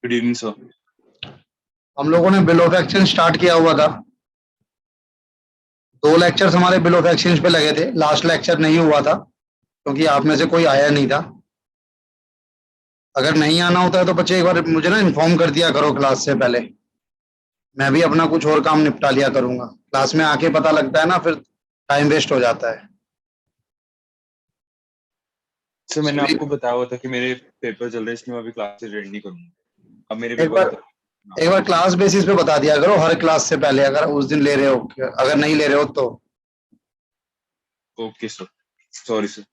Good evening sir. हम लोगों ने बिल ऑफ एक्सचेंज स्टार्ट किया हुआ था। 2 लेक्चर्स हमारे बिल ऑफ एक्सचेंज पे लगे थे। लास्ट लेक्चर नहीं हुआ था क्योंकि आप में से कोई आया नहीं था। अगर नहीं आना होता है तो बच्चे एक बार मुझे ना इन्फॉर्म कर दिया करो क्लास से पहले। मैं भी अपना कुछ और काम निपटा लिया करूंगा। क्लास में आके पता लगता है ना, फिर टाइम वेस्ट हो जाता है। सर मैंने सभी आपको बताया हुआ था कि मेरे पेपर चल रहे हैं, इसलिए मैं अभी क्लास से अटेंड नहीं करूंगा। अब मेरे एक पेपर बार खत्म। एक बार क्लास बेसिस पे बता दिया करो, हर क्लास से पहले। अगर उस दिन ले रहे हो, अगर नहीं ले रहे हो तो ओके सर, सॉरी सर।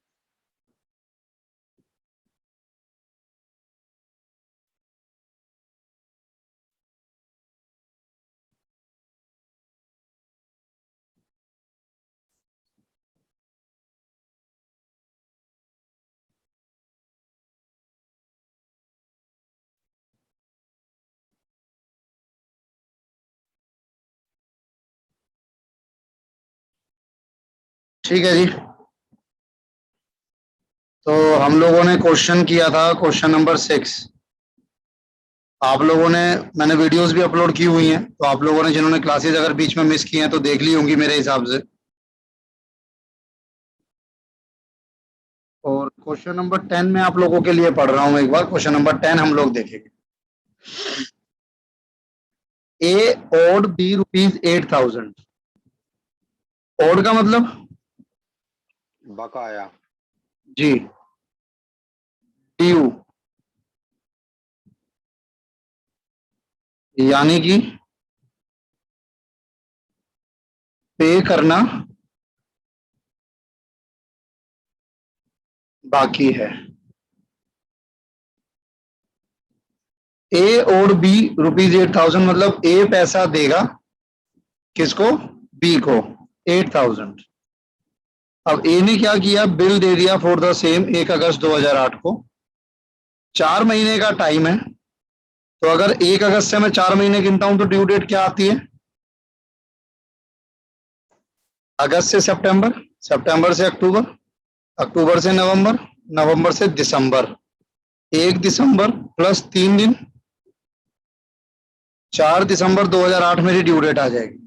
ठीक है जी। तो हम लोगों ने क्वेश्चन किया था, क्वेश्चन नंबर 6। आप लोगों ने, मैंने वीडियोस भी अपलोड की हुई हैं, तो आप लोगों ने जिन्होंने क्लासेस अगर बीच में मिस की हैं तो देख ली होंगी मेरे हिसाब से। और क्वेश्चन नंबर 10 में आप लोगों के लिए पढ़ रहा हूं। एक बार क्वेश्चन नंबर 10 हम लोग देखेंगे। ए ओड बी ₹8,000। ओड का मतलब बकाया। जी, ड्यू, यानी कि पे करना बाकी है। ए और बी ₹8,000 मतलब ए पैसा देगा किसको? बी को 8,000। अब ए ने क्या किया? बिल दे दिया फॉर द सेम 1 अगस्त 2008 को। 4 महीने का टाइम है, तो अगर 1 अगस्त से मैं 4 महीने गिनता हूं तो ड्यू डेट क्या आती है? अगस्त से सितंबर, सितंबर से अक्टूबर, अक्टूबर से नवंबर, नवंबर से दिसंबर। 1 दिसंबर प्लस 3 दिन, 4 दिसंबर 2008 मेरी ड्यू डेट आ जाएगी।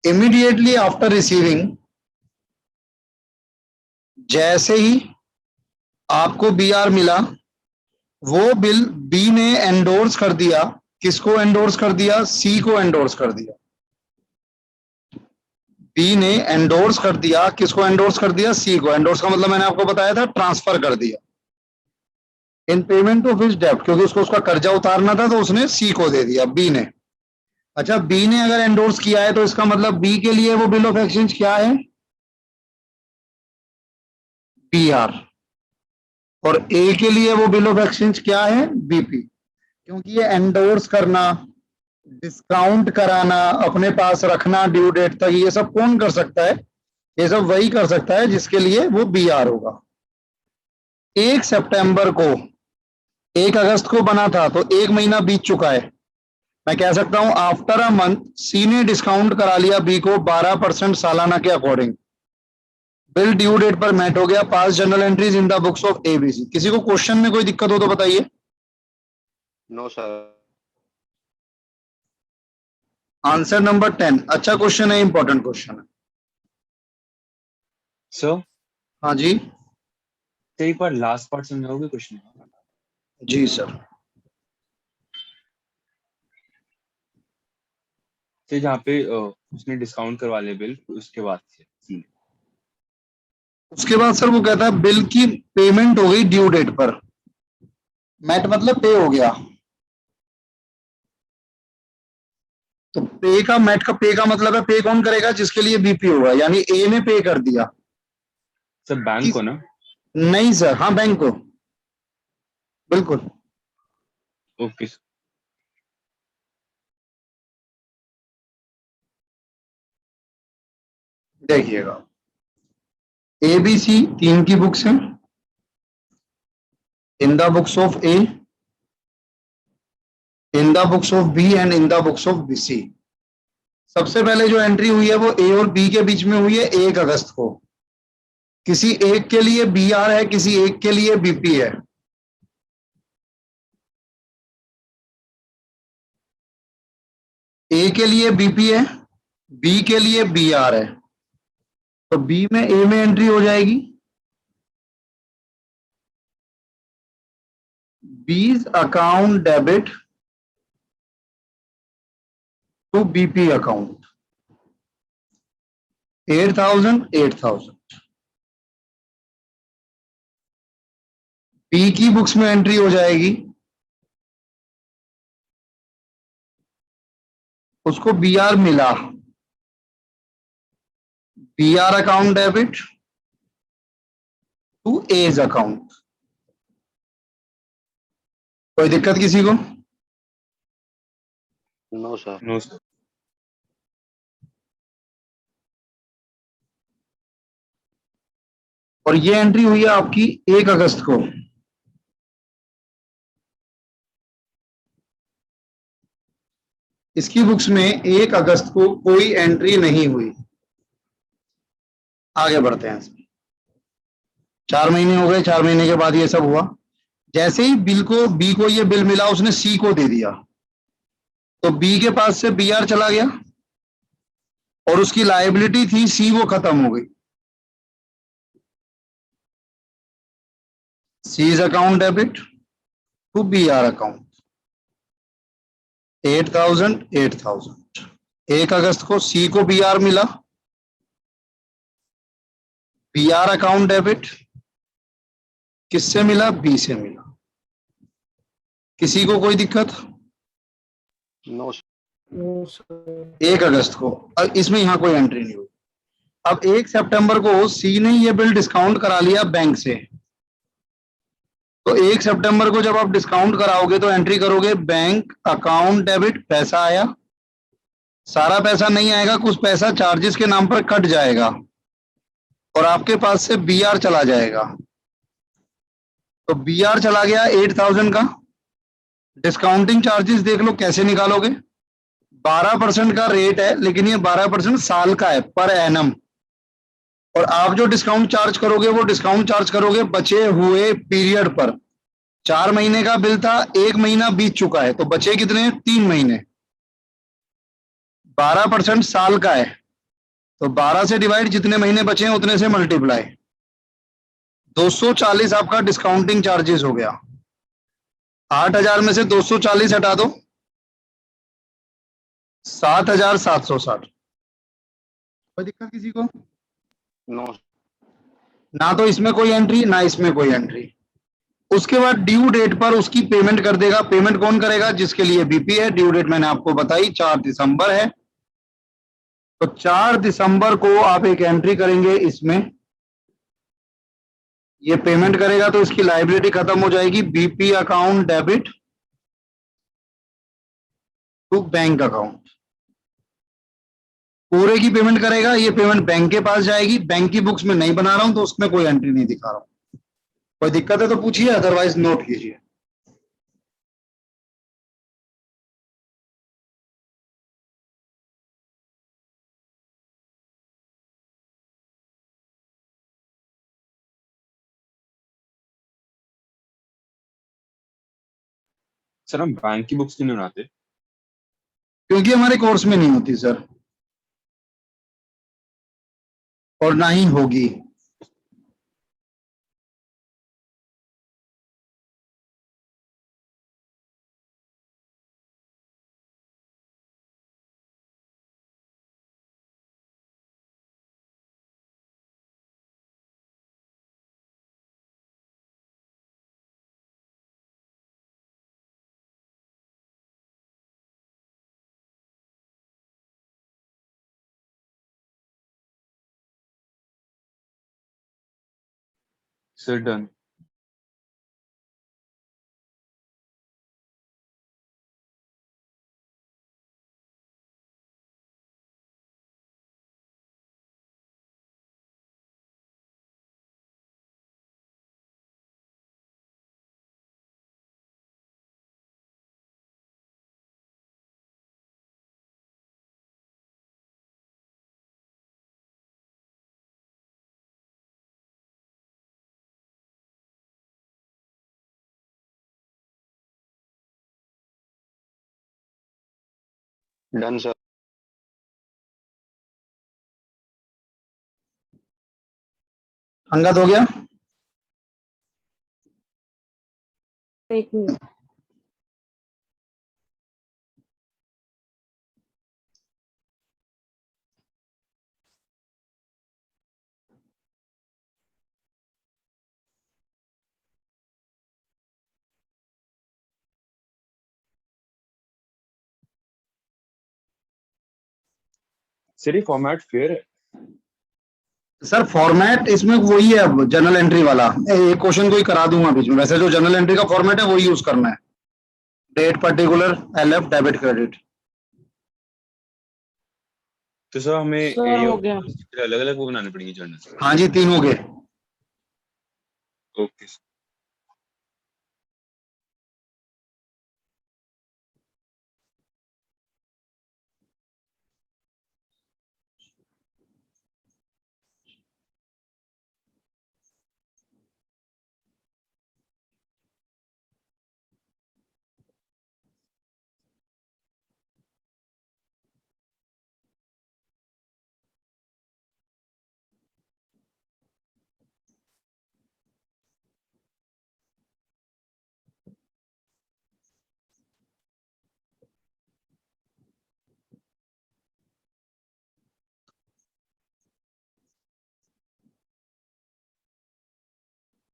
इमीडिएटली आफ्टर रिसीविंग, जैसे ही आपको बीआर मिला, वो बिल बी ने एंडोर्स कर दिया। किसको एंडोर्स कर दिया? सी को एंडोर्स कर दिया। बी ने एंडोर्स कर दिया। किसको एंडोर्स कर दिया? सी को। एंडोर्स का मतलब मैंने आपको बताया था, ट्रांसफर कर दिया इन पेमेंट ऑफ हिज डेब्ट, क्योंकि उसको उसका कर्जा उतारना था तो उसने सी को दे दिया, बी ने। अच्छा, बी ने अगर एंडोर्स किया है तो इसका मतलब बी के लिए वो बिल ऑफ एक्सचेंज क्या है? बीआर। और ए के लिए वो बिल ऑफ एक्सचेंज क्या है? बीपी। क्योंकि ये एंडोर्स करना, डिस्काउंट कराना, अपने पास रखना ड्यू डेट तक, ये सब कौन कर सकता है? ये सब वही कर सकता है जिसके लिए वो बीआर होगा। 1 सितंबर को, 1 अगस्त को बना था तो 1 महीना बीत चुका है। मैं कह सकता हूं आफ्टर अ मंथ सी ने डिस्काउंट करा लिया बी को 12% सालाना के अकॉर्डिंग। बिल ड्यू डेट पर मैट हो गया। Pass journal entries in the books of ABC. किसी को क्वेश्चन में कोई दिक्कत हो तो बताइए। No sir. आंसर नंबर 10 अच्छा क्वेश्चन है, इंपॉर्टेंट क्वेश्चन है। सर हाँ जी। एक बार लास्ट पार्ट समझाओगे क्वेश्चन? जी सर। सर जहाँ पे उसने डिस्काउंट करवा लिया बिल, उसके बाद से उसके बाद सर वो कहता है बिल की पेमेंट हो गई ड्यू डेट पर। मैट मतलब पे हो गया। तो पे का, मैट का पे का मतलब है पे कौन करेगा? जिसके लिए बीपी होगा, यानी ए ने पे कर दिया। सर बैंक को ना? नहीं सर, हाँ बैंक को, बिल्कुल। Okay sir. देखिएगा, ए बी सी 3 की बुक्स हैं। In the books of A, in the books of B and in the books of B C. सबसे पहले जो एंट्री हुई है वो ए और बी के बीच में हुई है 1 अगस्त को। किसी एक के लिए बी आर है, किसी एक के लिए बीपी है। ए के लिए बीपी है, बी के लिए बी आर है, तो बी में ए में एंट्री हो जाएगी। B's account debit to BP account 8,000। B की बुक्स में एंट्री हो जाएगी, उसको बी आर मिला, B R account debit to A's account. कोई दिक्कत किसी को? No sir. No sir. और ये एंट्री हुई है आपकी 1 अगस्त को। इसकी बुक्स में 1 अगस्त को कोई एंट्री नहीं हुई। आगे बढ़ते हैं। 4 महीने हो गए, 4 महीने के बाद ये सब हुआ। जैसे ही बी को ये बिल मिला, उसने सी को दे दिया, तो बी के पास से बी आर चला गया और उसकी लायबिलिटी थी सी, वो खत्म हो गई। C's account debit to B R account 8,000। 1 अगस्त को सी को बी आर मिला, बी आर अकाउंट डेबिट किससे मिला? बी से मिला। किसी को कोई दिक्कत? No sir. 1 अगस्त को, अब इसमें यहां कोई एंट्री नहीं हुई। अब 1 सितंबर को सी ने ये बिल डिस्काउंट करा लिया बैंक से, तो 1 सितंबर को जब आप डिस्काउंट कराओगे तो एंट्री करोगे बैंक अकाउंट डेबिट, पैसा आया। सारा पैसा नहीं आएगा, कुछ पैसा चार्जेस के नाम पर कट जाएगा और आपके पास से बी आर चला जाएगा। तो बी आर चला गया 8,000 का। डिस्काउंटिंग चार्जेस देख लो कैसे निकालोगे। 12% का रेट है, लेकिन ये 12% साल का है, पर एनम। और आप जो डिस्काउंट चार्ज करोगे वो डिस्काउंट चार्ज करोगे बचे हुए पीरियड पर। 4 महीने का बिल था, 1 महीना बीत चुका है, तो बचे कितने? 3 महीने। 12% साल का है, तो 12 से डिवाइड, जितने महीने बचे हैं उतने से मल्टीप्लाई। 240 आपका डिस्काउंटिंग चार्जेस हो गया। 8,000 में से 240 हटा दो, 7,760। कोई दिक्कत किसी को? नो ना तो इसमें कोई एंट्री, ना इसमें कोई एंट्री। उसके बाद ड्यू डेट पर उसकी पेमेंट कर देगा। पेमेंट कौन करेगा? जिसके लिए बीपी है। ड्यू डेट मैंने आपको बताई 4 दिसंबर है, तो 4 दिसंबर को आप एक एंट्री करेंगे इसमें। ये पेमेंट करेगा तो इसकी लायबिलिटी खत्म हो जाएगी, BP account debit to bank account. पूरे की पेमेंट करेगा, ये पेमेंट बैंक के पास जाएगी। बैंक की बुक्स में नहीं बना रहा हूं तो उसमें कोई एंट्री नहीं दिखा रहा हूं। कोई दिक्कत है तो पूछिए, अदरवाइज नोट कीजिए। सर हम बैंक की बुक्स क्यों नहीं बनाते? क्योंकि हमारे कोर्स में नहीं होती सर, और ना ही होगी। Sir done. Done sir. Angad हो गया? एक मिनट। सर ये फॉर्मेट फेयर है? सर फॉर्मेट इसमें वही है, अब जनरल एंट्री वाला एक क्वेश्चन कोई करा दूंगा बीच में। वैसे जो जनरल एंट्री का फॉर्मेट है वही यूज करना है, date particular LF debit credit. तो सर हमें सर हो गया। अलग अलग वो बनाने पड़ेंगे जर्नल? हाँ जी, 3 हो गए। Okay sir.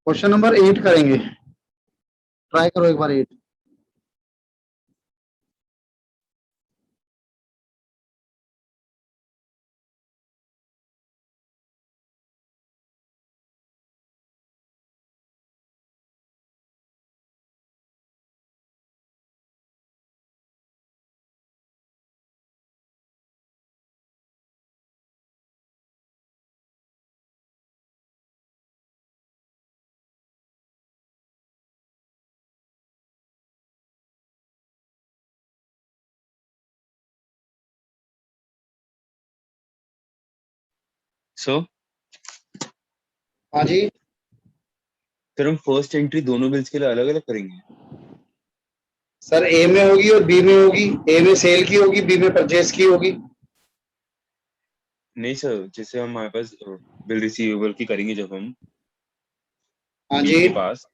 क्वेश्चन नंबर 8 करेंगे, ट्राई करो एक बार 8। सर हाँ जी फिर हम फर्स्ट एंट्री दोनों बिल्स के लिए अलग अलग करेंगे? सर, A में होगी और B में होगी। A में सेल की होगी, B में परचेज की होगी। नहीं सर, जैसे हम हमारे पास बिल रिसीवेबल की करेंगे जब हम हाँ बी जी के पास,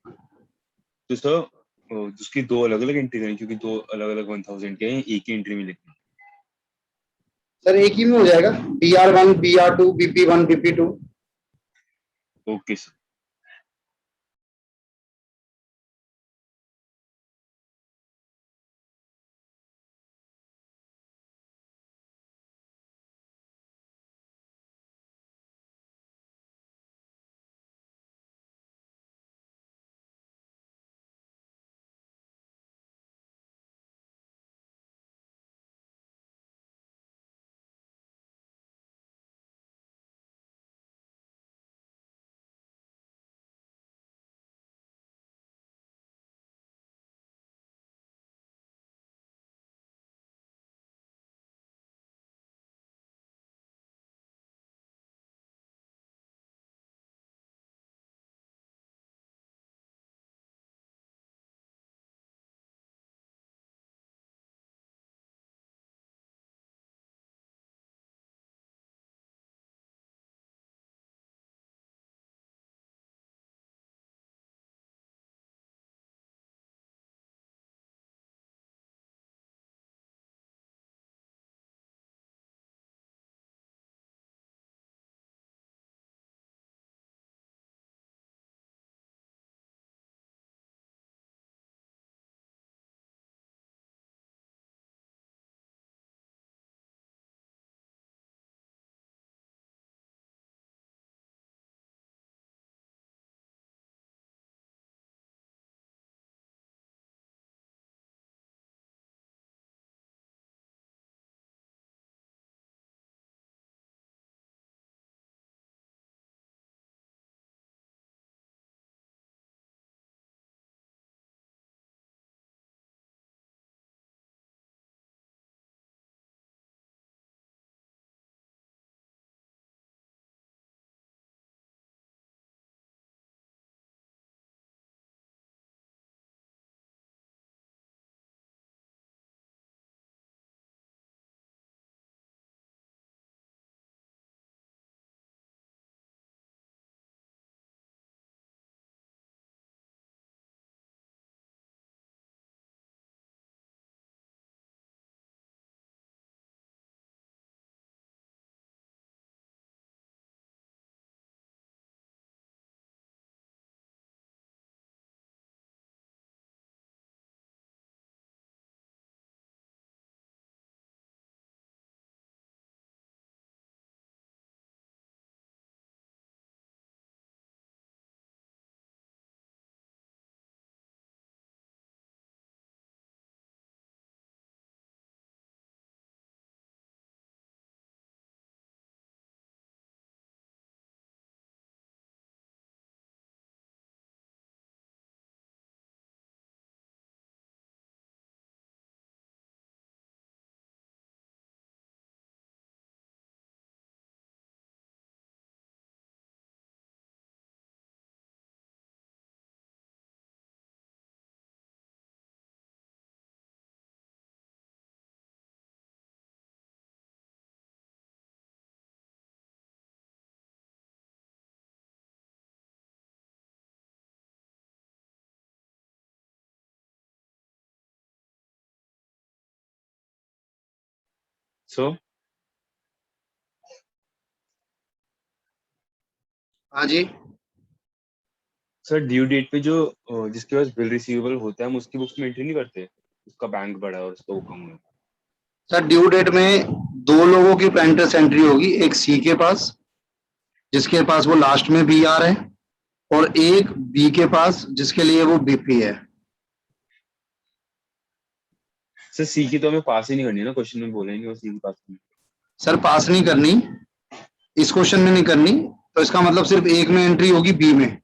तो सर उसकी दो अलग अलग एंट्री करेंगे क्योंकि दो अलग अलग 1000 के हैं, एक ही एंट्री में लिखना। सर, एक ही में हो जाएगा, BR1 BR2 BP1 BP2। Okay sir. सो हाँ जी सर ड्यू डेट पे जो जिसके पास बिल रिसीवेबल होता है हम उसकी बुक्स में एंट्री नहीं करते, उसका बैंक बड़ा है और उसका वो कम है। सर, ड्यू डेट में दो लोगों की प्रेंटिस एंट्री होगी, एक सी के पास जिसके पास वो लास्ट में बी आर है, और एक बी के पास जिसके लिए वो बीपी है। सर सी की तो हमें पास ही नहीं करनी है ना, क्वेश्चन में बोला ही नहीं वो सी की पास करनी। सर, पास नहीं करनी, इस क्वेश्चन में नहीं करनी, तो इसका मतलब सिर्फ एक में एंट्री होगी बी में।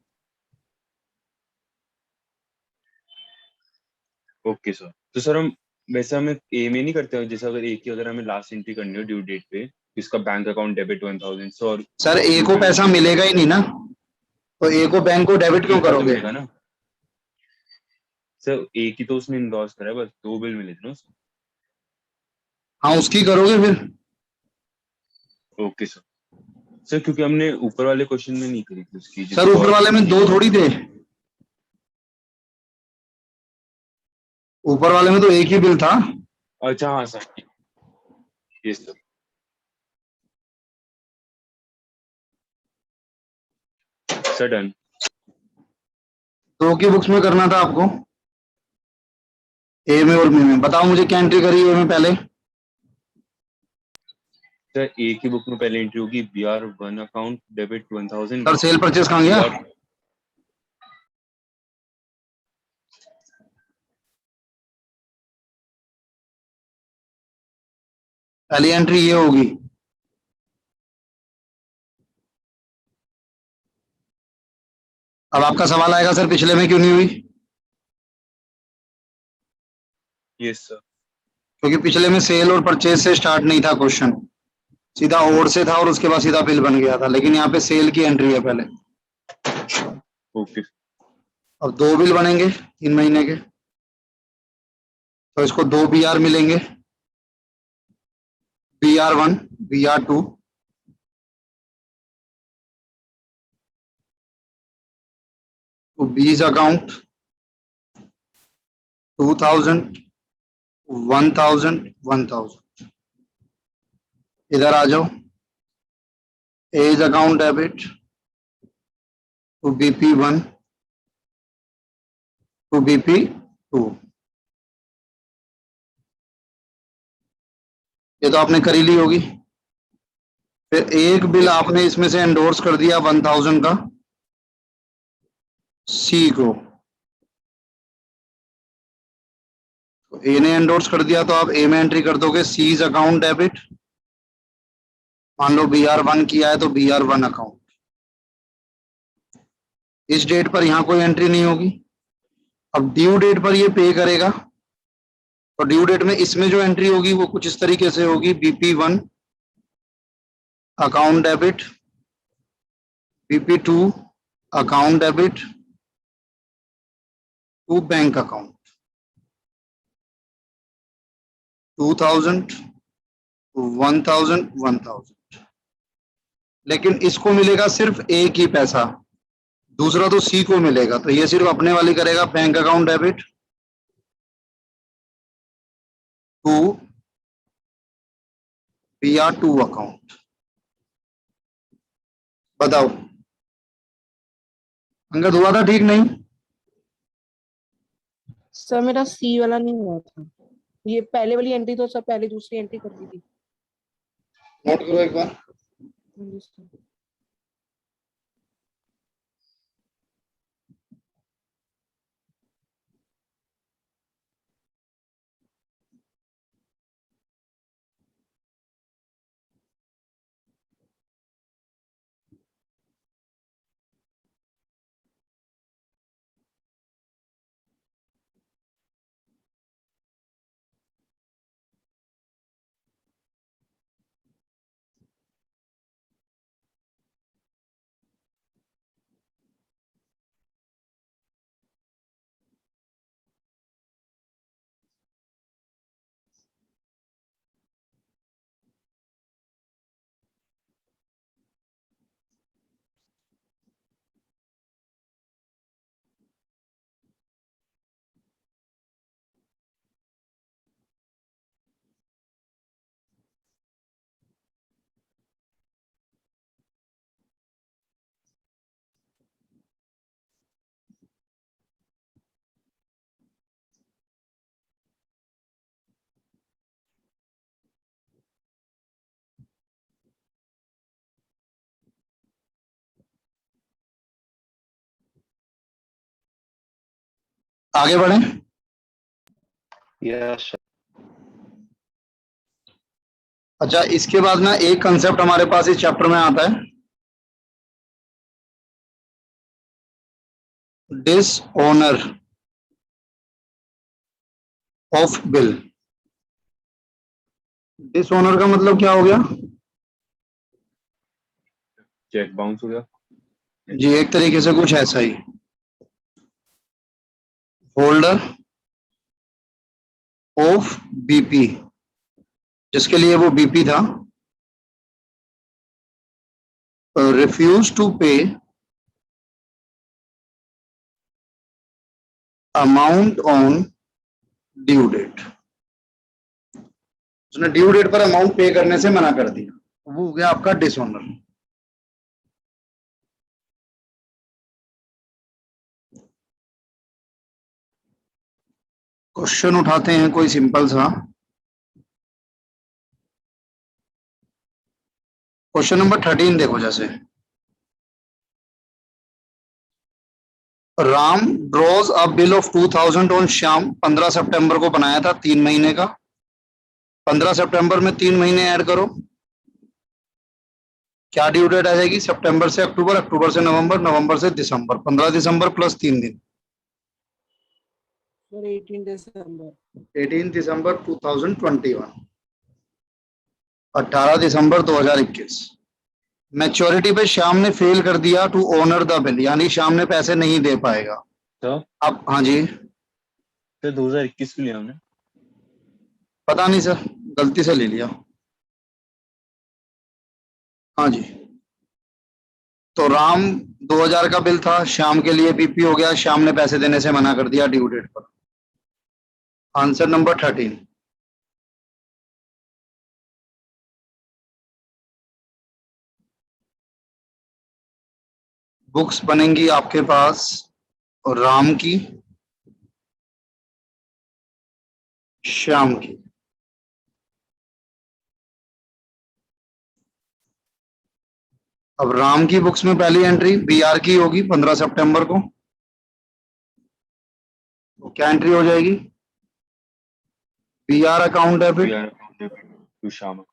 ओके सर, तो सर हम वैसे हमें ए में नहीं करते हैं, जैसे अगर ए की अगर हमें लास्ट एंट्री करनी हो ड्यू डेट पे, इसका बैंक अकाउंट डेबिट 1000 सो और सर, ए को बीपी में पैसा से मिलेगा ही नहीं ना, तो ए को बैंक को डेबिट ए क्यों का तो करोगे? मिलेगा ना सर, ए की तो उसने इंडोर्स करा है, बस दो बिल मिले थे ना उसको। हाँ, उसकी करोगे फिर। Okay sir. सर क्योंकि हमने ऊपर वाले क्वेश्चन में नहीं करी थी उसकी, सर, जिसको ऊपर वाले में दो थोड़ी थे, ऊपर वाले में तो एक ही बिल था। अच्छा हाँ sir, yes sir. Sir done. दो की बुक्स में करना था आपको, ए में और बी में। बताओ मुझे क्या एंट्री करी ए में पहले। सर ए की बुक में पहले एंट्री होगी BR1 account debit 1000, sir, sale purchase कहाँ गया? BR पहली एंट्री ये होगी। अब आपका सवाल आएगा, सर पिछले में क्यों नहीं हुई? Yes sir. क्योंकि पिछले में सेल और परचेज से स्टार्ट नहीं था क्वेश्चन, सीधा और से था और उसके बाद सीधा बिल बन गया था, लेकिन यहाँ पे सेल की एंट्री है पहले। ओके। अब दो बिल बनेंगे 3 महीने के, तो इसको दो बी आर मिलेंगे, BR1, BR2, तो बीज अकाउंट 2000, 1000, 1000। इधर आ जाओ, A's account debit to BP1 to BP2। ये तो आपने करी ली होगी। फिर एक बिल यस सर। आपने इसमें से एंडोर्स कर दिया 1000 का सी को, तो ए ने एंडोर्स कर दिया, तो आप ए में एंट्री कर दोगे सीज अकाउंट डेबिट। मान लो BR1 किया है तो BR1 अकाउंट। इस डेट पर यहां कोई एंट्री नहीं होगी। अब ड्यू डेट पर ये पे करेगा, तो ड्यू डेट में इसमें जो एंट्री होगी वो कुछ इस तरीके से होगी, BP1 account debit, BP2 account debit to bank account 2000, 1000, 1000। लेकिन इसको मिलेगा सिर्फ एक ही पैसा, दूसरा तो सी को मिलेगा, तो ये सिर्फ अपने वाली करेगा bank account debit to BR2 account. बताओ, अंगद हुआ था ठीक नहीं? सर मेरा सी वाला नहीं हुआ था, ये पहले वाली एंट्री तो सर पहले दूसरी एंट्री कर दी थी। नोट करो एक बार। हाँ जी सर। आगे बढ़े। Yes sir. अच्छा, इसके बाद ना एक कंसेप्ट हमारे पास इस चैप्टर में आता है, डिसऑनर ऑफ बिल। डिसऑनर का मतलब क्या हो गया चेक बाउंस हो गया। जी? एक तरीके से कुछ ऐसा ही, होल्डर ऑफ बीपी, जिसके लिए वो बीपी था, रिफ्यूज टू पे अमाउंट ऑन ड्यू डेट। उसने ड्यू डेट पर अमाउंट पे करने से मना कर दिया, वो हो गया आपका डिसऑनर। क्वेश्चन उठाते हैं कोई सिंपल सा। क्वेश्चन नंबर 13 देखो। जैसे Ram draws a bill of 2000 on Shyam. 15 सितंबर को बनाया था 3 महीने का। 15 सितंबर में 3 महीने ऐड करो, क्या ड्यू डेट आ जाएगी? सितंबर से अक्टूबर, अक्टूबर से नवंबर, नवंबर से दिसंबर। 15 दिसंबर प्लस 3 दिन, सर 18 दिसंबर। 18 दिसंबर 2021, 18 दिसंबर 2021। मैच्योरिटी पे श्याम ने फेल कर दिया टू ओनर द बिल, यानी श्याम ने पैसे नहीं दे पाएगा। तो अब हाँ जी, 2021 में लिया हमने। पता नहीं सर, गलती से ले लिया। हाँ जी, तो राम 2000 का बिल था, श्याम के लिए बीपी हो गया, श्याम ने पैसे देने से मना कर दिया ड्यू डेट पर। Answer number 13। बुक्स बनेंगी आपके पास राम की, श्याम की। अब राम की बुक्स में पहली एंट्री बीआर की होगी 15 सितंबर को, तो क्या एंट्री हो जाएगी? BR account debit, V R to Shyam.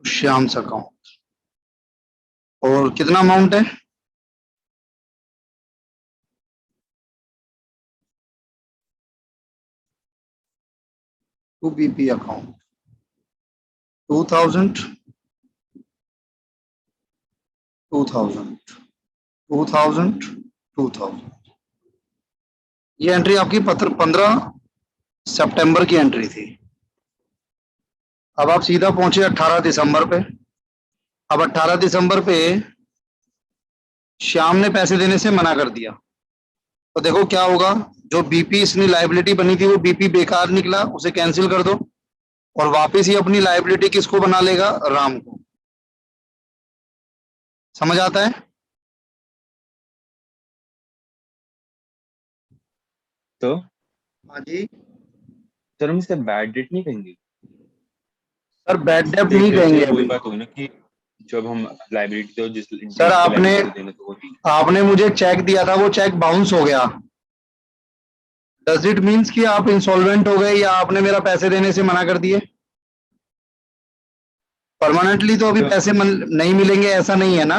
Shyam's account. और कितना अमाउंट है? To BP account 2000, 2000, 2000, 2000। ये एंट्री आपकी 15 सितंबर की एंट्री थी। अब आप सीधा पहुंचे 18 दिसंबर पे। अब 18 दिसंबर पे श्याम ने पैसे देने से मना कर दिया, तो देखो क्या होगा। जो बीपी इसने लाइबिलिटी बनी थी वो बीपी बेकार निकला, उसे कैंसिल कर दो और वापस ही अपनी लाइबिलिटी किसको बना लेगा? राम को। समझ आता है? तो हाँ जी सर हम इससे बैड डेट नहीं कहेंगे। सर, बैड डेब्ट एक नहीं तरह से कहेंगे वही अभी। बात होगी ना कि जब हम लाइबिलिटी दो जिस सर डेट पे आपने लाइबिलिटी देना तो वो नहीं। आपने मुझे चेक दिया था, वो चेक बाउंस हो गया। डज इट मीन्स कि आप इंसॉल्वेंट हो गए या आपने मेरा पैसे देने से मना कर दिए? परमानेंटली तो अभी तो पैसे नहीं मिलेंगे ऐसा नहीं है ना।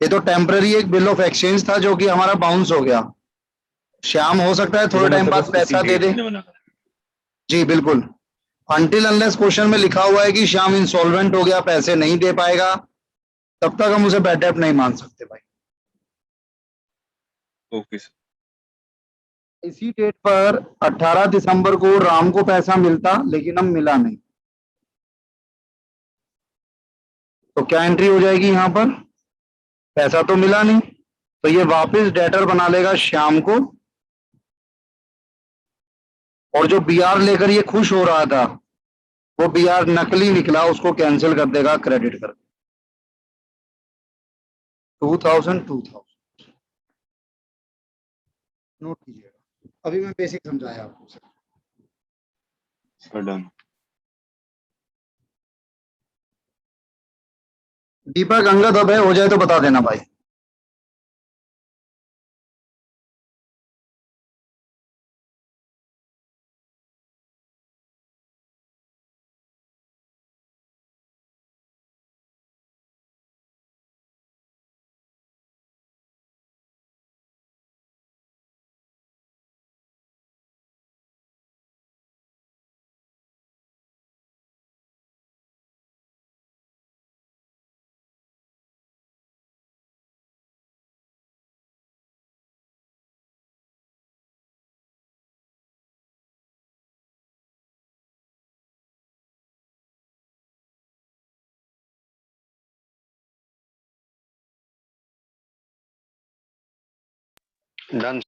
ये तो टेम्पररी एक बिल ऑफ एक्सचेंज था जो कि हमारा बाउंस हो गया। श्याम हो सकता है थोड़े इसका टाइम मतलब बाद बस उसी पैसा दे डेट दे। पे मना कर। जी बिल्कुल। अनटिल अनलेस क्वेश्चन में लिखा हुआ है कि श्याम इंसॉल्वेंट हो गया, पैसे नहीं दे पाएगा, तब तक हम उसे बैड डेब्ट नहीं मान सकते भाई। Okay sir. इसी डेट पर 18 दिसंबर को राम को पैसा मिलता, लेकिन अब मिला नहीं, तो क्या एंट्री हो जाएगी यहां पर? पैसा तो मिला नहीं, तो ये वापस डेटर बना लेगा श्याम को, और जो बीआर लेकर ये खुश हो रहा था वो बीआर नकली निकला, उसको कैंसिल कर देगा क्रेडिट कर। 2000, 2000 नोट कीजिएगा। अभी मैं बेसिक समझाया आपको sir. Sir done. Deepak Angad Abhay हो जाए तो बता देना भाई। डन।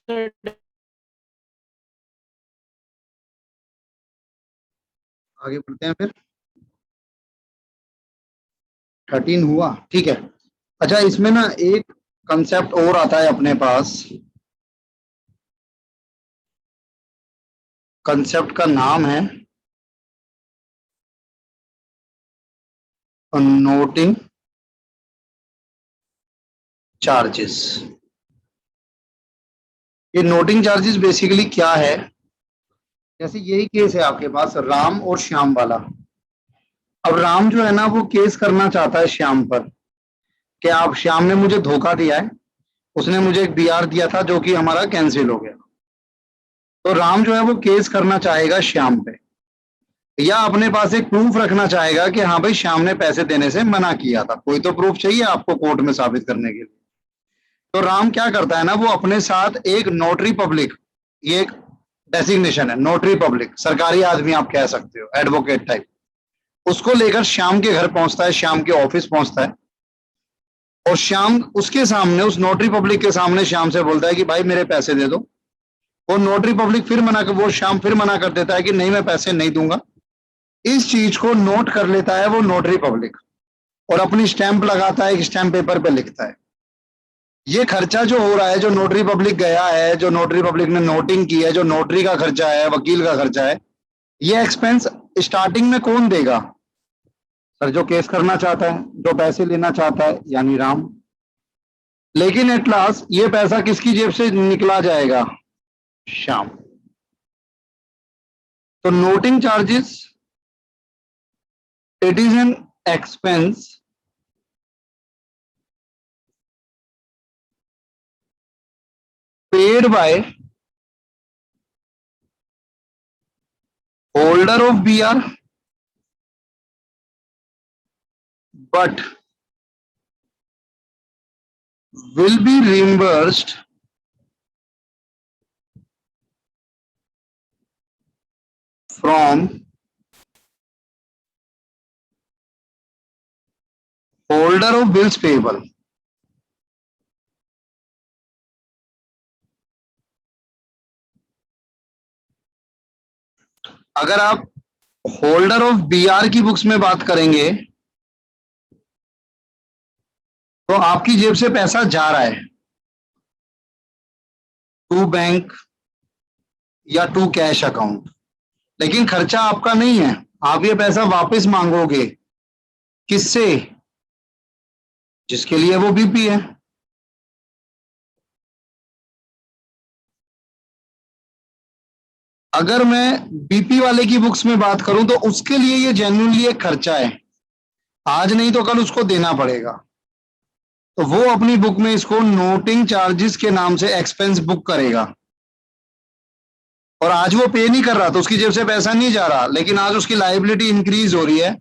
सर आगे बढ़ते हैं फिर। 13 हुआ, ठीक है। अच्छा, इसमें ना एक कंसेप्ट और आता है अपने पास। कंसेप्ट का नाम है नोटिंग चार्जेस। ये नोटिंग चार्जेस बेसिकली क्या है? जैसे यही केस है आपके पास, राम और श्याम वाला। अब राम जो है ना, वो केस करना चाहता है श्याम पर कि आप, श्याम ने मुझे धोखा दिया है, उसने मुझे एक बीआर दिया था जो कि हमारा कैंसिल हो गया। तो राम जो है वो केस करना चाहेगा श्याम पे, या अपने पास एक प्रूफ रखना चाहेगा कि हाँ भाई श्याम ने पैसे देने से मना किया था। कोई तो प्रूफ चाहिए आपको कोर्ट में साबित करने के लिए। तो राम क्या करता है ना, वो अपने साथ एक नोटरी पब्लिक, ये एक डेसिग्नेशन है, नोटरी पब्लिक, सरकारी आदमी आप कह सकते हो, एडवोकेट टाइप, उसको लेकर श्याम के घर पहुंचता है, श्याम के ऑफिस पहुंचता है। और श्याम उसके सामने, उस नोटरी पब्लिक के सामने श्याम से बोलता है कि भाई मेरे पैसे दे दो। वो नोटरी पब्लिक फिर मना कर, वो श्याम फिर मना कर देता है कि नहीं मैं पैसे नहीं दूंगा। इस चीज को नोट कर लेता है वो नोटरी पब्लिक, और अपनी स्टैंप लगाता है, एक स्टैंप पेपर पे लिखता है ये खर्चा जो हो रहा है, जो नोटरी पब्लिक गया है, जो नोटरी पब्लिक ने नोटिंग की है, जो नोटरी का खर्चा है, वकील का खर्चा है, ये एक्सपेंस स्टार्टिंग में कौन देगा? सर जो केस करना चाहता है, जो पैसे लेना चाहता है, यानी राम। लेकिन एट लास्ट ये पैसा किसकी जेब से निकला जाएगा? श्याम। तो noting charges, it is an expense paid by holder of BR, but will be reimbursed from holder of bills payable. अगर आप होल्डर ऑफ बीआर की बुक्स में बात करेंगे तो आपकी जेब से पैसा जा रहा है टू बैंक या टू कैश अकाउंट, लेकिन खर्चा आपका नहीं है। आप ये पैसा वापस मांगोगे किससे? जिसके लिए वो बीपी है। अगर मैं बीपी वाले की बुक्स में बात करूं तो उसके लिए ये जेन्युइनली एक खर्चा है, आज नहीं तो कल उसको देना पड़ेगा। तो वो अपनी बुक में इसको नोटिंग चार्जेस के नाम से एक्सपेंस बुक करेगा, और आज वो पे नहीं कर रहा तो उसकी जेब से पैसा नहीं जा रहा, लेकिन आज उसकी लायबिलिटी इंक्रीज हो रही है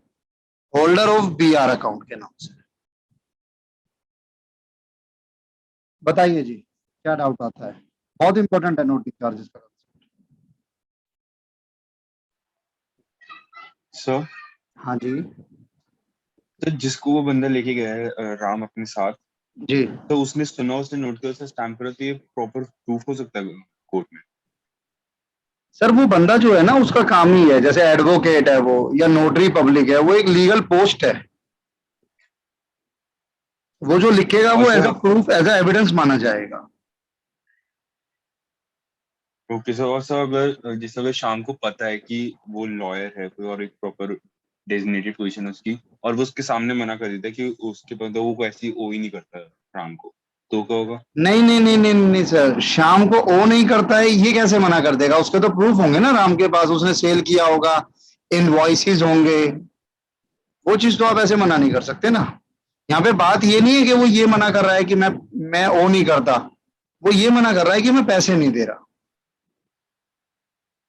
होल्डर ऑफ बीआर अकाउंट के नाम से। बताइए जी, क्या डाउट आता है? बहुत इंपॉर्टेंट है नोटिंग चार्जेस का। सर हाँ जी तो जिसको वो बंदा लेके गया है राम अपने साथ, जी। तो उसने सुना, उसने नोट किया, उसने स्टैम्प करा, तो ये प्रॉपर प्रूफ हो सकता है कोर्ट में? सर वो बंदा जो है ना, उसका काम ही है, जैसे एडवोकेट है वो या नोटरी पब्लिक है, वो एक लीगल पोस्ट है। वो जो लिखेगा और वो as sir, a proof, as a evidence माना जाएगा। ओके सर, और सर अगर जैसे अगर शाम को पता है कि वो लॉयर है कोई और एक प्रॉपर डेजिग्नेटेड पोजीशन है उसकी, और वो उसके सामने मना कर देता है कि उसके पास तो वो ऐसी ओ ही नहीं करता राम को, तो क्या होगा? नहीं नहीं नहीं नहीं नहीं सर, शाम को ओ नहीं करता है ये कैसे मना कर देगा? उसके तो प्रूफ होंगे ना राम के पास, उसने सेल किया होगा, इनवॉइसेस होंगे। वो चीज तो आप ऐसे मना नहीं कर सकते ना। यहाँ पे बात ये नहीं है कि वो ये मना कर रहा है कि मैं ओ नहीं करता। वो ये मना कर रहा है कि मैं पैसे नहीं दे रहा।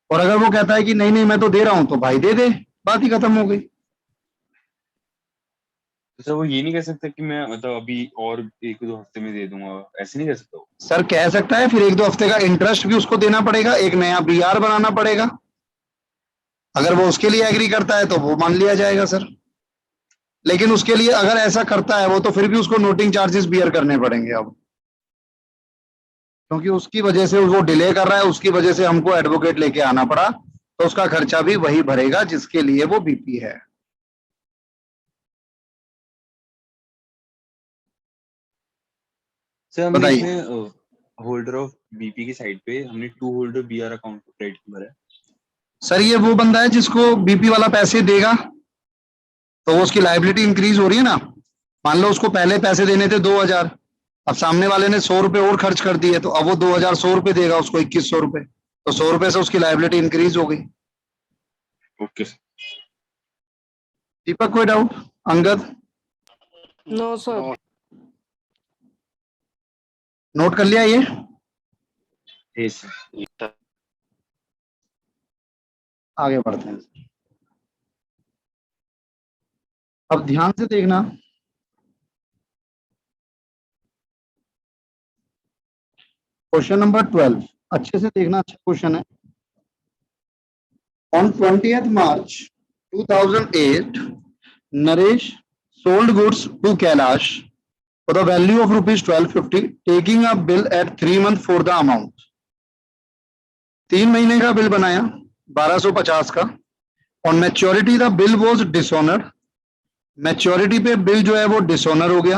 और अगर वो कहता है कि नहीं नहीं मैं तो दे रहा हूं, तो भाई दे दे, बात ही खत्म हो गई। तो सर वो ये नहीं कह सकता कि मैं मतलब अभी और 1-2 हफ्ते में दे दूंगा, ऐसे नहीं कह सकता वो? सर कह सकता है, फिर 1-2 हफ्ते का इंटरेस्ट भी उसको देना पड़ेगा, एक नया बीआर बनाना पड़ेगा। अगर वो उसके लिए एग्री करता है तो वो मान लिया जाएगा सर। लेकिन उसके लिए अगर ऐसा करता है वो, तो फिर भी उसको नोटिंग चार्जेस बियर करने पड़ेंगे अब, क्योंकि उसकी वजह से वो डिले कर रहा है, उसकी वजह से हमको एडवोकेट लेके आना पड़ा, तो उसका खर्चा भी वही भरेगा जिसके लिए वो बीपी है। सर हमने बताइए इसमें होल्डर ऑफ बीपी की साइड पे हमने 2 होल्डर बीआर अकाउंट क्रेडिट भरा है। सर, ये वो बंदा है जिसको बीपी वाला पैसे देगा, तो वो उसकी लाइबिलिटी इंक्रीज हो रही है ना। मान लो उसको पहले पैसे देने थे 2,000, अब सामने वाले ने 100 रुपए और खर्च कर दिए, तो अब वो 2,000 100 रुपए देगा उसको, 2,100 रुपए, तो 100 रुपए से उसकी लाइबिलिटी इंक्रीज हो गई। ओके। दीपक कोई doubt? Angad no sir. No note कर लिया ये? यस। सर। आगे बढ़ते हैं। अब ध्यान से देखना, क्वेश्चन नंबर 12 अच्छे से देखना, अच्छा क्वेश्चन है। On 20th March 2008, Naresh sold goods to Kailash for the value of rupees 1250, taking a bill at 3 months for the amount. 3 महीने का बिल बनाया 1250 का। On maturity the bill was dishonoured, maturity पे बिल जो है वो dishonour हो गया।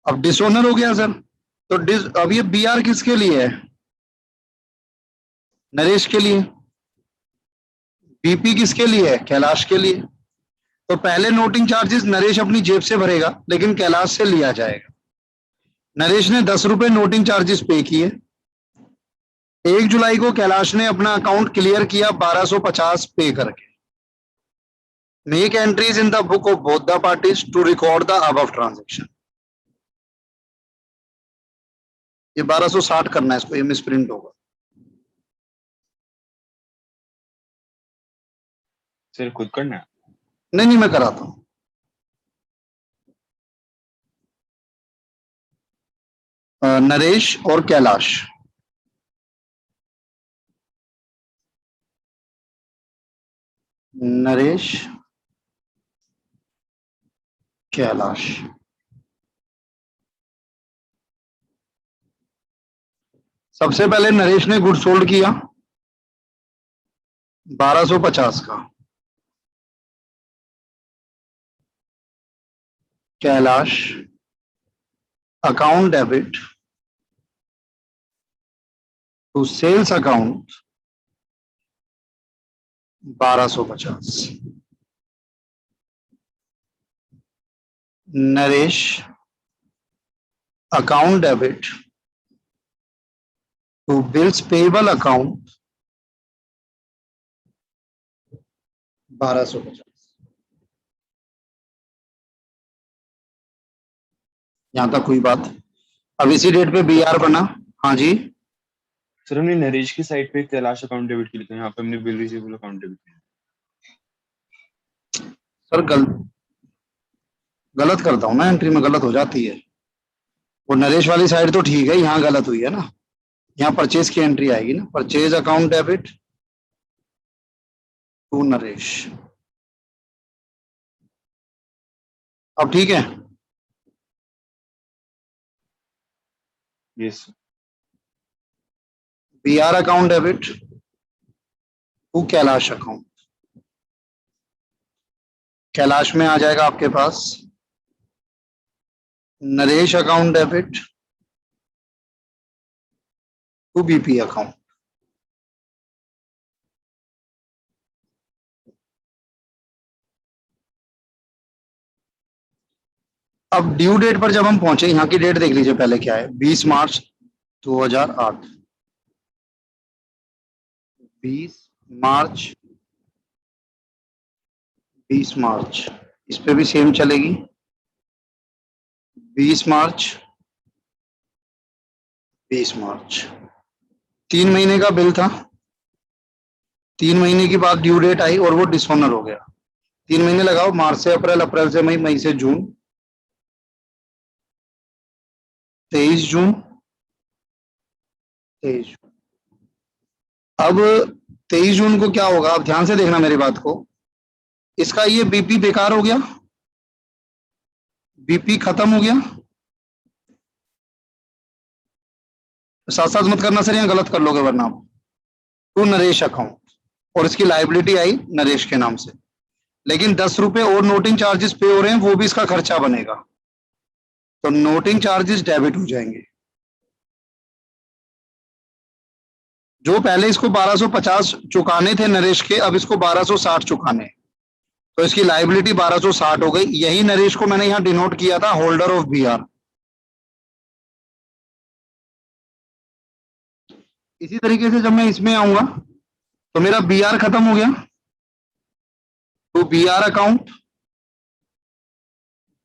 अब डिसऑनर हो गया सर, तो अब ये बीआर किसके लिए है? नरेश के लिए। बीपी किसके लिए है? कैलाश के लिए। तो पहले नोटिंग चार्जेस नरेश अपनी जेब से भरेगा, लेकिन कैलाश से लिया जाएगा। नरेश ने 10 रुपए नोटिंग चार्जेस पे किए। 1 जुलाई को कैलाश ने अपना अकाउंट क्लियर किया 1250 पे करके। Make entries in the book of both the parties to record the above transaction. ये 1260 करना है इसको, ये मिसप्रिंट होगा। सर खुद करना है? नहीं नहीं, मैं कराता हूं। नरेश और कैलाश, नरेश कैलाश। सबसे पहले नरेश ने गुड सोल्ड किया 1250 का। Kailash account debit to sales account 1250। Naresh account debit to bills payable account 1250। यहां तक कोई बात? अब इसी डेट पे बीआर बना। हाँ जी सर हमने नरेश की साइड पे कैलाश अकाउंट डेबिट के लिए, यहाँ पे हमने बिल रिसीवेबल अकाउंट डेबिट किया। सर, गलत करता हूं ना, एंट्री में गलत हो जाती है। वो नरेश वाली साइड तो ठीक है, यहाँ गलत हुई है ना। यहाँ परचेज की एंट्री आएगी ना, purchase account debit to Naresh. अब ठीक है। Yes BR account debit to Kailash account. Kailash में आ जाएगा आपके पास Naresh account debit to BP account. अब ड्यू डेट पर जब हम पहुंचे, यहां की डेट देख लीजिए पहले क्या है, 20 मार्च 2008। 20 मार्च, 20 मार्च, इस पे भी सेम चलेगी। 20 मार्च, 20 मार्च, 3 महीने का बिल था। 3 महीने के बाद ड्यू डेट आई और वो डिसऑनर हो गया। 3 महीने लगाओ, मार्च से अप्रैल, अप्रैल से मई, मई से जून, 23 जून, 23 जून। अब 23 जून को क्या होगा, आप ध्यान से देखना मेरी बात को। इसका ये BP बेकार हो गया, BP खत्म हो गया। साथ साथ मत करना सर, यहाँ गलत कर लोगे वरना आप। टू नरेश अकाउंट, और इसकी लाइबिलिटी आई नरेश के नाम से, लेकिन 10 रुपए और नोटिंग चार्जेस पे हो रहे हैं, वो भी इसका खर्चा बनेगा, तो नोटिंग चार्जेस डेबिट हो जाएंगे। जो पहले इसको 1250 चुकाने थे नरेश के, अब इसको 1260 चुकाने हैं। तो इसकी लाइबिलिटी 1260 हो गई। यही नरेश को मैंने यहां डिनोट किया था होल्डर ऑफ BR। इसी तरीके से जब मैं इसमें आऊंगा तो मेरा BR खत्म हो गया, तो BR अकाउंट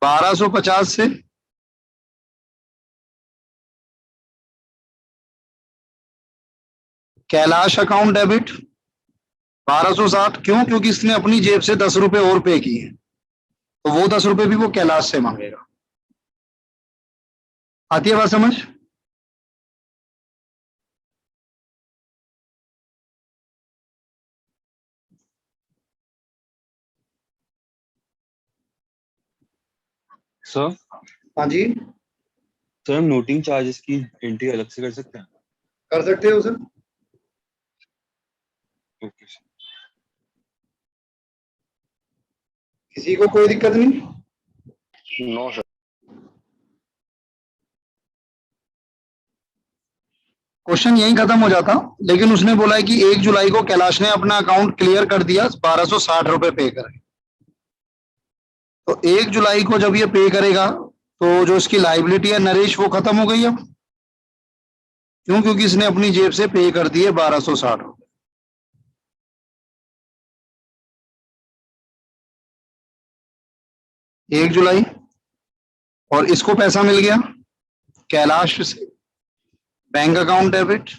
1250 से कैलाश अकाउंट डेबिट 1260। क्यों? क्योंकि इसने अपनी जेब से 10 रुपए और पे किए, तो वो 10 रुपए भी वो कैलाश से मांगेगा। आती है बात समझ? सर। हाँ जी, सर हम नोटिंग चार्जेस की एंट्री अलग से कर सकते हैं? कर सकते हो सर। Okay sir. किसी को कोई दिक्कत नहीं? No sir. क्वेश्चन यही खत्म हो जाता, लेकिन उसने बोला है कि 1 जुलाई को कैलाश ने अपना अकाउंट क्लियर कर दिया, 1260 रुपए पे करे। तो 1 जुलाई को जब ये पे करेगा तो जो इसकी लाइबिलिटी है नरेश, वो खत्म हो गई अब। क्यों? क्योंकि इसने अपनी जेब से पे कर दिए 1260 रुपए। 1 जुलाई, और इसको पैसा मिल गया कैलाश से, bank account debit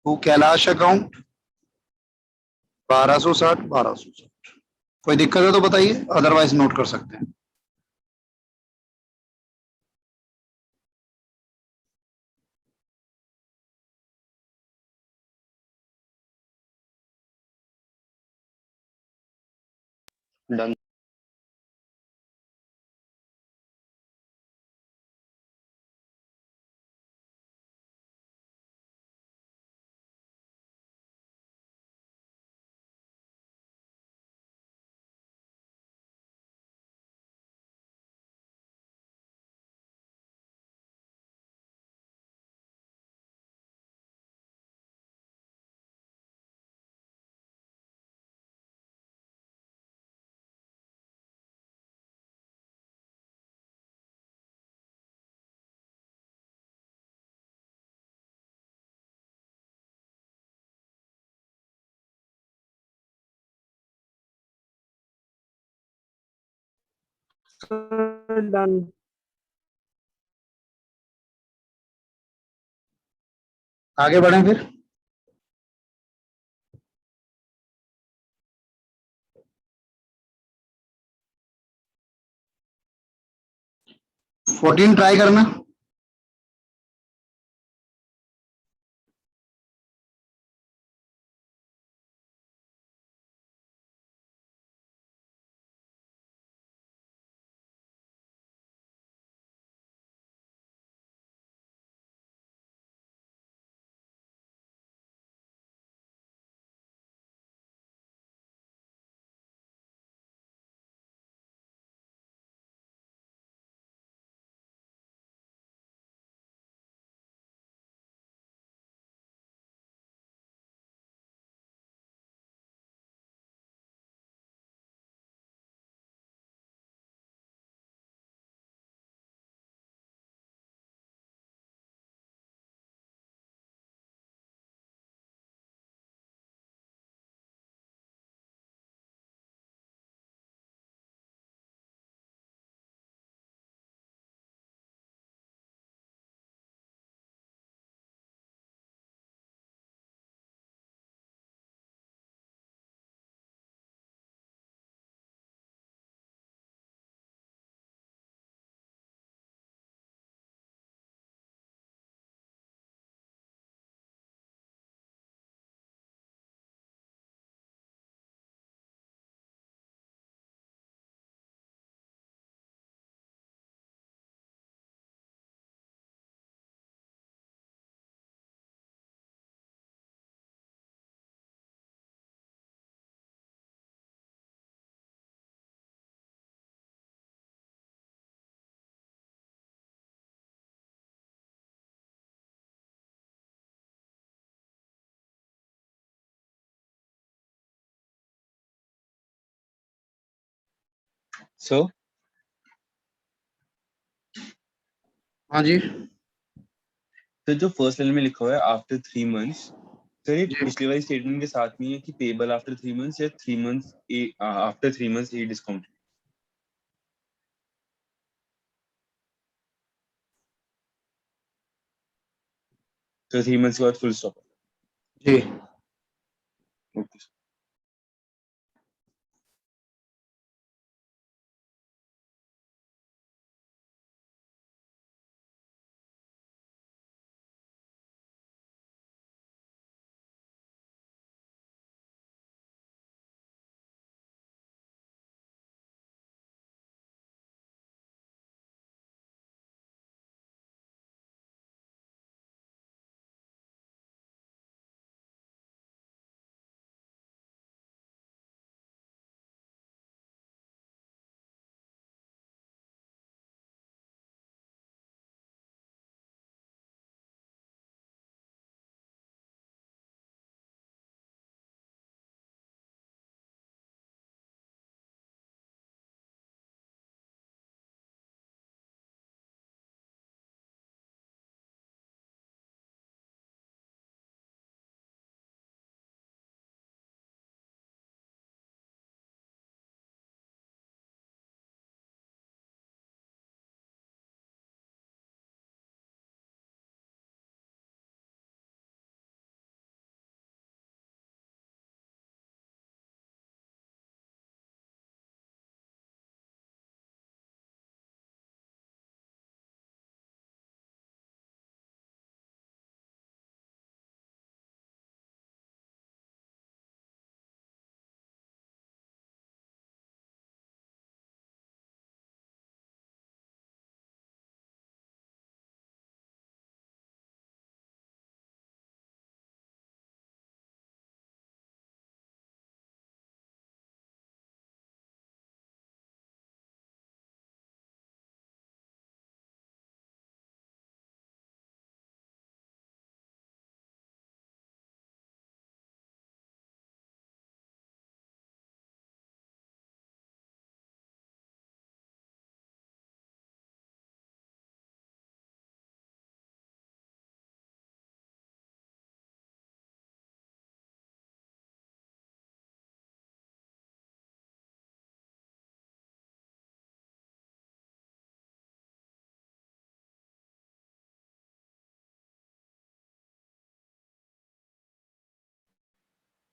to Kailash account 1260, 1260। कोई दिक्कत है तो बताइए, अदरवाइज नोट कर सकते हैं। डन। डन। आगे बढ़ें फिर। फोर्टीन ट्राई करना। सो हाँ जी तो जो फर्स्ट लाइन में लिखा हुआ है आफ्टर 3 months, सर ये जी पिछली वाली स्टेटमेंट के साथ में है कि पेबल आफ्टर 3 months या 3 months after 3 months a discount. तो 3 months के बाद फुल स्टॉप। जी ओके।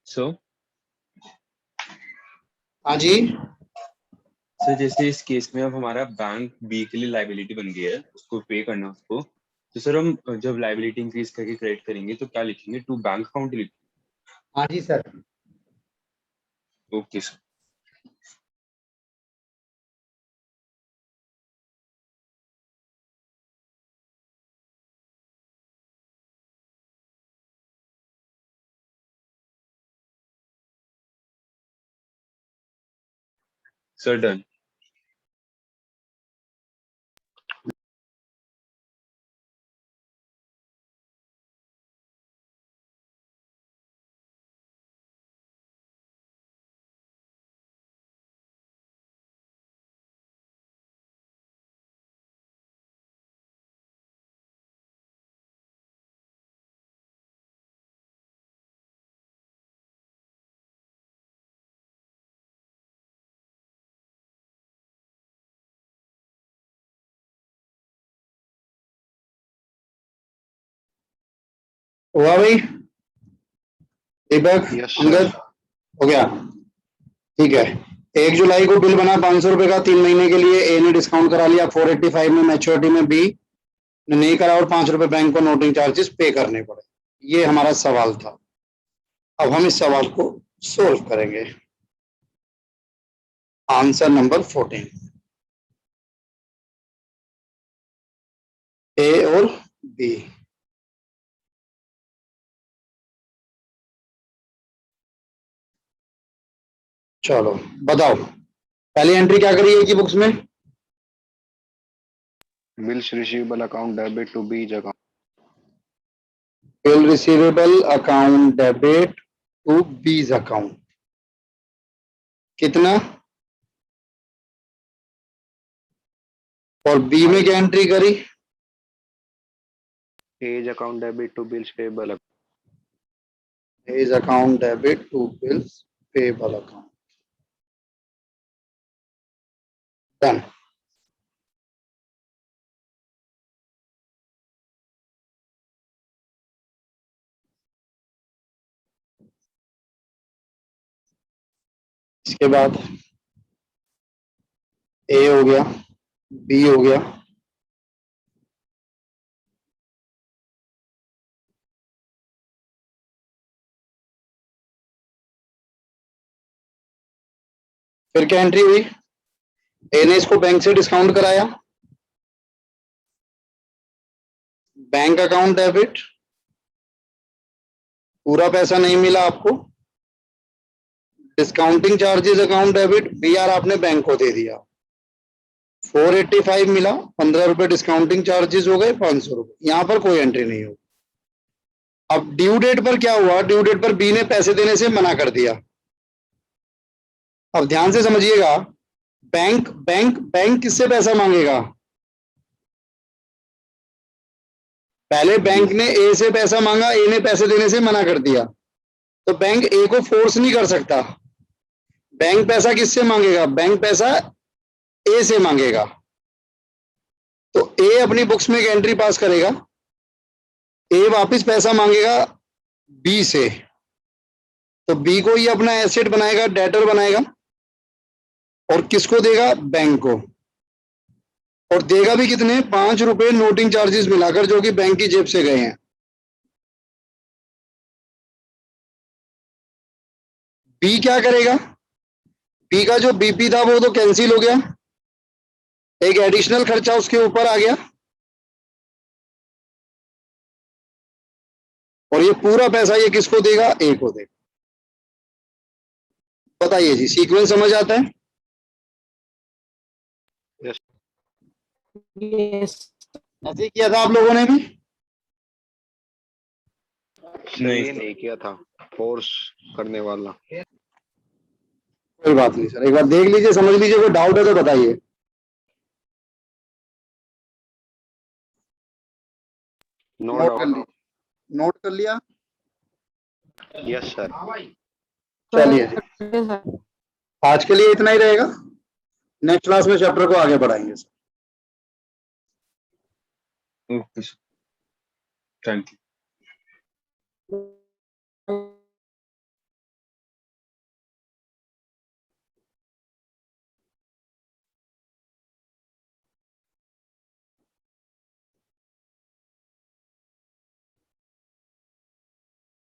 सो हाँ जी सर जैसे इस केस में अब हमारा बैंक बी के लिए लाइबिलिटी बन गया है, उसको पे करना उसको। तो सर हम जब लाइबिलिटी इंक्रीज करके क्रेडिट करेंगे तो क्या लिखेंगे, टू बैंक अकाउंट लिखेंगे? हाँ जी sir okay sir. Sir done. हुआ भाई दीपक यस अंगद सर। हो गया ठीक है 1 जुलाई को बिल बना 500 रुपए का 3 महीने के लिए ए ने डिस्काउंट करा लिया 485 में मैच्योरिटी में बी ने नहीं करा और 5 रुपए बैंक को नोटिंग चार्जेस पे करने पड़े ये हमारा सवाल था अब हम इस सवाल को सोल्व करेंगे आंसर नंबर 14 ए और बी चलो बताओ पहली एंट्री क्या करी है कि बुक्स में bills receivable account debit to B's account. Bill receivable account debit to B's account कितना और बी में क्या एंट्री करी? Age account debit to bills payable account. Is account debit to bills payable account. Done. इसके बाद ए हो गया, B हो गया, फिर क्या एंट्री हुई? ए ने इसको बैंक से डिस्काउंट कराया, बैंक अकाउंट डेबिट, पूरा पैसा नहीं मिला आपको, discounting charges account debit, BR आपने बैंक को दे दिया, 485 मिला, 15 रुपए डिस्काउंटिंग चार्जेस हो गए, 500 रुपए, यहां पर कोई एंट्री नहीं होगी। अब ड्यू डेट पर क्या हुआ? ड्यू डेट पर बी ने पैसे देने से मना कर दिया। अब ध्यान से समझिएगा, बैंक बैंक बैंक किससे पैसा मांगेगा? पहले बैंक ने ए से पैसा मांगा, ए ने पैसे देने से मना कर दिया, तो बैंक ए को फोर्स नहीं कर सकता। बैंक पैसा किससे मांगेगा? बैंक पैसा ए से मांगेगा। तो ए अपनी बुक्स में एक एंट्री पास करेगा, ए वापस पैसा मांगेगा बी से, तो बी को ये अपना एसेट बनाएगा, डेटर बनाएगा, और किसको देगा? बैंक को। और देगा भी कितने? 5 रुपए नोटिंग चार्जेस मिलाकर, जो कि बैंक की जेब से गए हैं। बी क्या करेगा? बी का जो बीपी था वो तो कैंसिल हो गया, एक एडिशनल खर्चा उसके ऊपर आ गया, और ये पूरा पैसा ये किसको देगा? ए को देगा। बताइए जी, सीक्वेंस समझ आता है? यस ऐसे ही किया था आप लोगों ने भी? सर ये नहीं किया था, फोर्स करने वाला। कोई बात नहीं सर, एक बार देख लीजिए, समझ लीजिए, कोई डाउट है तो बताइए। नो नोट कर डाउट। लीजिए, नोट कर लिया? Yes sir. चलिए जी, आज के लिए इतना ही रहेगा, नेक्स्ट क्लास में चैप्टर को आगे बढ़ाएंगे सर। Okay, thank you.